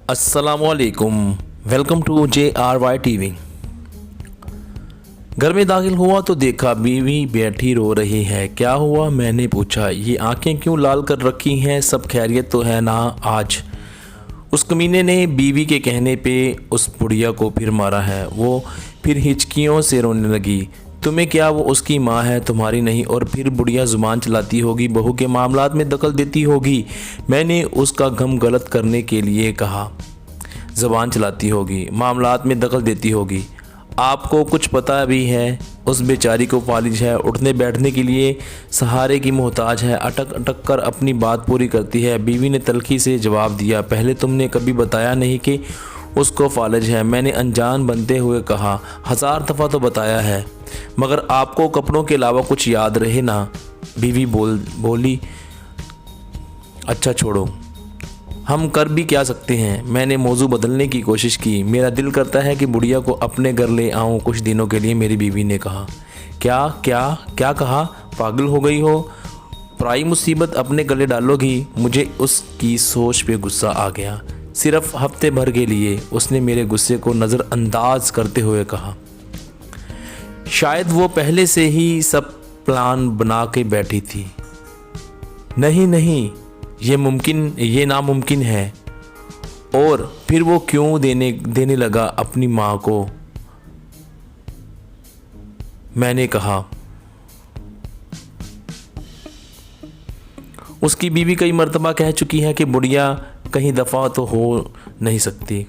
अस्सलाम वालेकुम। Welcome to JRY TV. घर में दाखिल हुआ तो देखा बीवी बैठी रो रही है। क्या हुआ, मैंने पूछा। ये आंखें क्यों लाल कर रखी हैं, सब खैरियत तो है ना आज? उस कमीने ने बीवी के कहने पे उस बुढ़िया को फिर मारा है। वो फिर हिचकियों से रोने लगी। तुम्हें क्या, वो उसकी माँ है, तुम्हारी नहीं। और फिर बुढ़िया ज़ुबान चलाती होगी, बहू के मामलात में दखल देती होगी। मैंने उसका गम गलत करने के लिए कहा। ज़ुबान चलाती होगी, मामलात में दखल देती होगी। आपको कुछ पता भी है? उस बेचारी को फालिज है, उठने बैठने के लिए सहारे की मोहताज है, अटक अटक कर अपनी बात पूरी करती है। बीवी ने तलखी से जवाब दिया, पहले तुमने कभी बताया नहीं कि उसको फालिज है। मैंने अनजान बनते हुए कहा, 1000 दफ़ा तो बताया है, मगर आपको कपड़ों के अलावा कुछ याद रहे ना? बीवी बोली, अच्छा छोड़ो, हम कर भी क्या सकते हैं। मैंने मौजू बदलने की कोशिश की। मेरा दिल करता है कि बुढ़िया को अपने घर ले आऊं कुछ दिनों के लिए। मेरी बीवी ने कहा। क्या क्या क्या कहा? पागल हो गई हो? पराई मुसीबत अपने गले डालोगी? मुझे उसकी सोच पे गुस्सा आ गया। सिर्फ हफ्ते भर के लिए, उसने मेरे गुस्से को नज़रअंदाज करते हुए कहा। शायद वो पहले से ही सब प्लान बना के बैठी थी। नहीं नहीं, ये नामुमकिन है। और फिर वो क्यों देने लगा अपनी माँ को? मैंने कहा। उसकी बीवी कई मर्तबा कह चुकी है कि बुढ़िया कहीं दफ़ा तो हो नहीं सकती,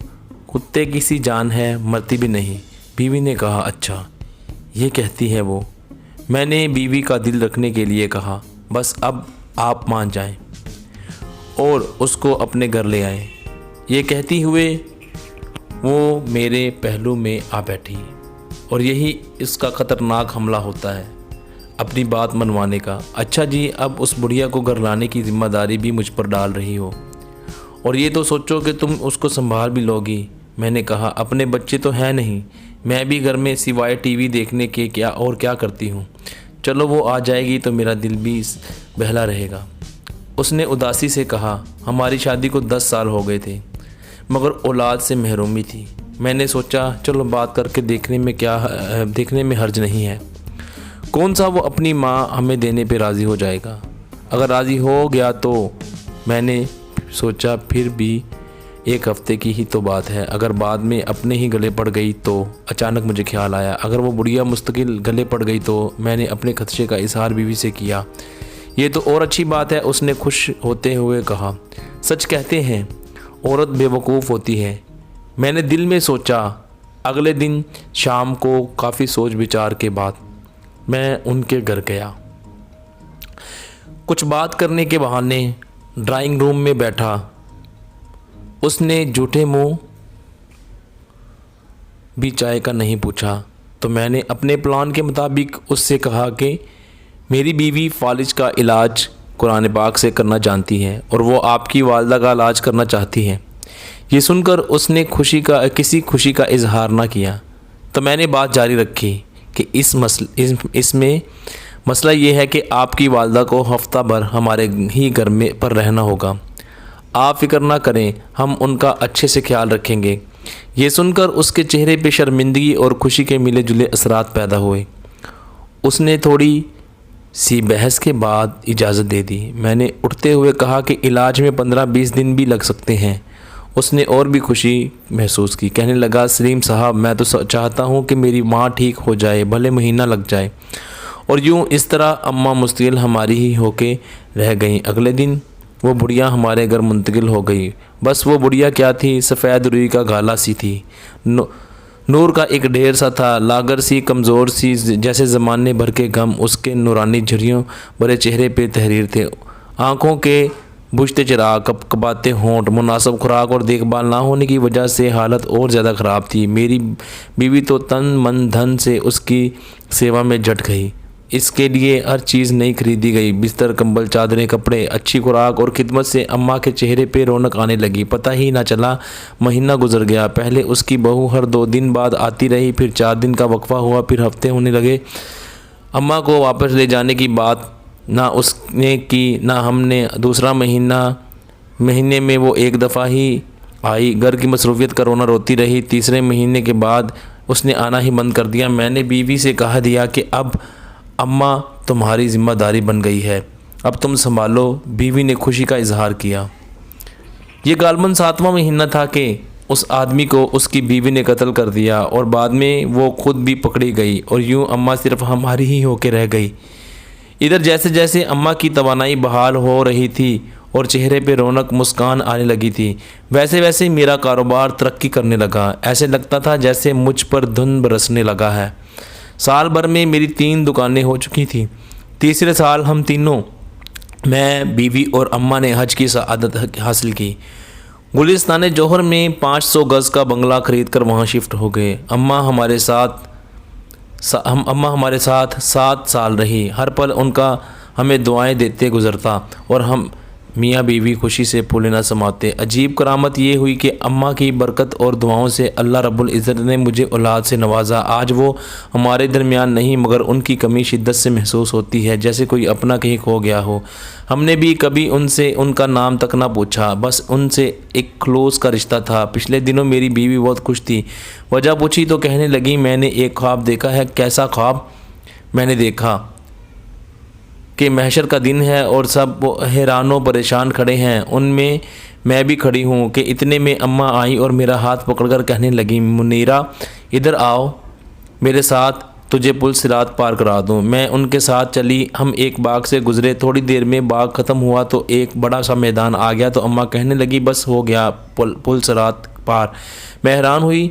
कुत्ते की सी जान है, मरती भी नहीं। बीवी ने कहा, अच्छा ये कहती है वो। मैंने बीवी का दिल रखने के लिए कहा, बस अब आप मान जाएं और उसको अपने घर ले आएं। ये कहती हुए वो मेरे पहलू में आ बैठी। और यही इसका ख़तरनाक हमला होता है, अपनी बात मनवाने का। अच्छा जी, अब उस बुढ़िया को घर लाने की ज़िम्मेदारी भी मुझ पर डाल रही हो, और ये तो सोचो कि तुम उसको संभाल भी लोगी। मैंने कहा, अपने बच्चे तो हैं नहीं, मैं भी घर में सिवाय टीवी देखने के क्या करती हूँ। चलो वो आ जाएगी तो मेरा दिल भी बहला रहेगा। उसने उदासी से कहा, हमारी शादी को 10 साल हो गए थे, मगर औलाद से महरूमी थी। मैंने सोचा चलो बात करके देखने में हर्ज नहीं है। कौन सा वो अपनी माँ हमें देने पे राज़ी हो जाएगा? अगर राज़ी हो गया तो। मैंने सोचा फिर भी 1 हफ्ते की ही तो बात है, अगर बाद में अपने ही गले पड़ गई तो। अचानक मुझे ख्याल आया, अगर वो बुढ़िया मुस्तकिल गले पड़ गई तो। मैंने अपने खदशे का इजहार बीवी से किया। ये तो और अच्छी बात है, उसने खुश होते हुए कहा। सच कहते हैं, औरत बेवकूफ़ होती है। मैंने दिल में सोचा। अगले दिन शाम को काफ़ी सोच विचार के बाद मैं उनके घर गया। कुछ बात करने के बहाने ड्राइंग रूम में बैठा। उसने झूठे मुंह भी चाय का नहीं पूछा, तो मैंने अपने प्लान के मुताबिक उससे कहा कि मेरी बीवी फालिज का इलाज कुरान पाक से करना जानती है और वो आपकी वालदा का इलाज करना चाहती है। ये सुनकर उसने किसी खुशी का इजहार ना किया, तो मैंने बात जारी रखी कि इसमें मसला ये है कि आपकी वालदा को हफ्ता भर हमारे ही घर में पर रहना होगा। आप फिक्र ना करें, हम उनका अच्छे से ख्याल रखेंगे। ये सुनकर उसके चेहरे पे शर्मिंदगी और खुशी के मिले जुले असरात पैदा हुए। उसने थोड़ी सी बहस के बाद इजाज़त दे दी। मैंने उठते हुए कहा कि इलाज में 15-20 दिन भी लग सकते हैं। उसने और भी खुशी महसूस की, कहने लगा, सलीम साहब, मैं तो चाहता हूँ कि मेरी माँ ठीक हो जाए, भले महीना लग जाए। और यूँ इस तरह अम्मा मुस्तकिल हमारी ही होके रह गईं। अगले दिन वो बुढ़िया हमारे घर मुंतकिल हो गई। बस वो बुढ़िया क्या थी, सफ़ेद रुई का गाला सी थी, नूर का एक ढेर सा था, लागर सी, कमज़ोर सी, जैसे ज़माने भर के गम उसके नूरानी झुर्रियों भरे चेहरे पे तहरीर थे। आँखों के बुझते चिराग, कपकपाते होंठ, मुनासिब खुराक और देखभाल ना होने की वजह से हालत और ज़्यादा ख़राब थी। मेरी बीवी तो तन मन धन से उसकी सेवा में जट गई। इसके लिए हर चीज़ नई खरीदी गई, बिस्तर, कंबल, चादरें, कपड़े। अच्छी खुराक और खिदमत से अम्मा के चेहरे पे रौनक आने लगी। पता ही ना चला महीना गुजर गया। पहले उसकी बहू हर 2 दिन बाद आती रही, फिर 4 दिन का वक्फा हुआ, फिर हफ्ते होने लगे। अम्मा को वापस ले जाने की बात ना उसने की ना हमने। दूसरा महीने में वो एक दफ़ा ही آئی، گھر کی مصروفیت کا رونا روتی رہی۔ تیسرے مہینے کے بعد اس نے آنا ہی بند کر دیا۔ میں نے بیوی سے کہہ دیا کہ اب اماں تمہاری ذمہ داری بن گئی ہے، اب تم سنبھالو۔ بیوی نے خوشی کا اظہار کیا۔ یہ غالباً 7واں مہینہ تھا کہ اس آدمی کو اس کی بیوی نے قتل کر دیا اور بعد میں وہ خود بھی پکڑی گئی اور یوں اماں صرف ہماری ہی ہو کے رہ گئی۔ ادھر جیسے جیسے اماں کی توانائی بحال ہو رہی تھی اور چہرے پہ رونق مسکان آنے لگی تھی، ویسے ویسے میرا کاروبار ترقی کرنے لگا۔ ایسے لگتا تھا جیسے مجھ پر دھن برسنے لگا ہے۔ سال بھر میں میری 3 دکانیں ہو چکی تھیں۔ تیسرے سال ہم تینوں، میں، بیوی اور اماں نے حج کی سعادت حاصل کی۔ گلستان جوہر میں 500 گز کا بنگلہ خرید کر وہاں شفٹ ہو گئے۔ اماں ہمارے ساتھ 7 سال رہی۔ ہر پل ان کا ہمیں دعائیں دیتے گزرتا اور ہم میاں بیوی خوشی سے پھولے نہ سماتے۔ عجیب کرامت یہ ہوئی کہ اماں کی برکت اور دعاؤں سے اللہ رب العزت نے مجھے اولاد سے نوازا۔ آج وہ ہمارے درمیان نہیں، مگر ان کی کمی شدت سے محسوس ہوتی ہے، جیسے کوئی اپنا کہیں کھو گیا ہو۔ ہم نے بھی کبھی ان سے ان کا نام تک نہ پوچھا، بس ان سے ایک خلوص کا رشتہ تھا۔ پچھلے دنوں میری بیوی بہت خوش تھی۔ وجہ پوچھی تو کہنے لگی، میں نے ایک خواب دیکھا ہے۔ کیسا خواب؟ میں نے دیکھا کہ محشر کا دن ہے اور سب حیران و پریشان کھڑے ہیں، ان میں بھی کھڑی ہوں کہ اتنے میں اماں آئیں اور میرا ہاتھ پکڑ کر کہنے لگیں، منیرہ ادھر آؤ میرے ساتھ، تجھے پل صراط پار کرا دوں۔ میں ان کے ساتھ چلی۔ ہم ایک باغ سے گزرے۔ تھوڑی دیر میں باغ ختم ہوا تو ایک بڑا سا میدان آ گیا تو اماں کہنے لگی، بس ہو گیا پل صراط پار۔ میں حیران ہوئی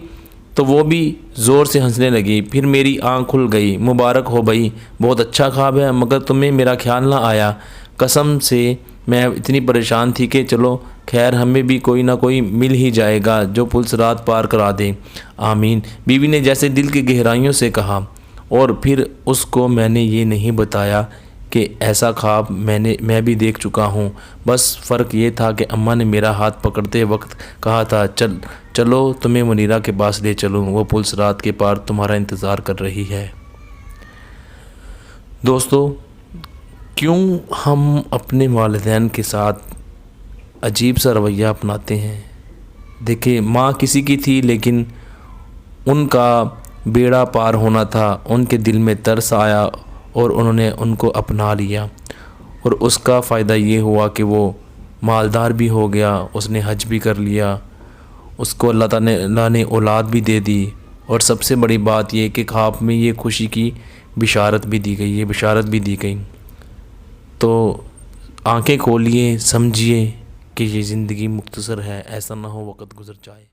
تو وہ بھی زور سے ہنسنے لگی۔ پھر میری آنکھ کھل گئی۔ مبارک ہو بھائی، بہت اچھا خواب ہے، مگر تمہیں میرا خیال نہ آیا۔ قسم سے میں اتنی پریشان تھی کہ چلو خیر، ہمیں بھی کوئی نہ کوئی مل ہی جائے گا جو پل صراط پار کرا دے۔ آمین، بیوی نے جیسے دل کی گہرائیوں سے کہا۔ اور پھر اس کو میں نے یہ نہیں بتایا کہ ایسا خواب میں بھی دیکھ چکا ہوں۔ بس فرق یہ تھا کہ اماں نے میرا ہاتھ پکڑتے وقت کہا تھا، چلو تمہیں منیرہ کے پاس لے چلوں، وہ پل صراط کے پار تمہارا انتظار کر رہی ہے۔ دوستو، کیوں ہم اپنے والدین کے ساتھ عجیب سا رویہ اپناتے ہیں؟ دیکھیں، ماں کسی کی تھی لیکن ان کا بیڑا پار ہونا تھا۔ ان کے دل میں ترس آیا اور انہوں نے ان کو اپنا لیا، اور اس کا فائدہ یہ ہوا کہ وہ مالدار بھی ہو گیا، اس نے حج بھی کر لیا، اس کو اللہ تعالیٰ نے اولاد بھی دے دی، اور سب سے بڑی بات یہ کہ خواب میں یہ خوشی کی بشارت بھی دی گئی، یہ بشارت بھی دی گئی۔ تو آنکھیں کھولیے، سمجھیے کہ یہ زندگی مختصر ہے، ایسا نہ ہو وقت گزر جائے۔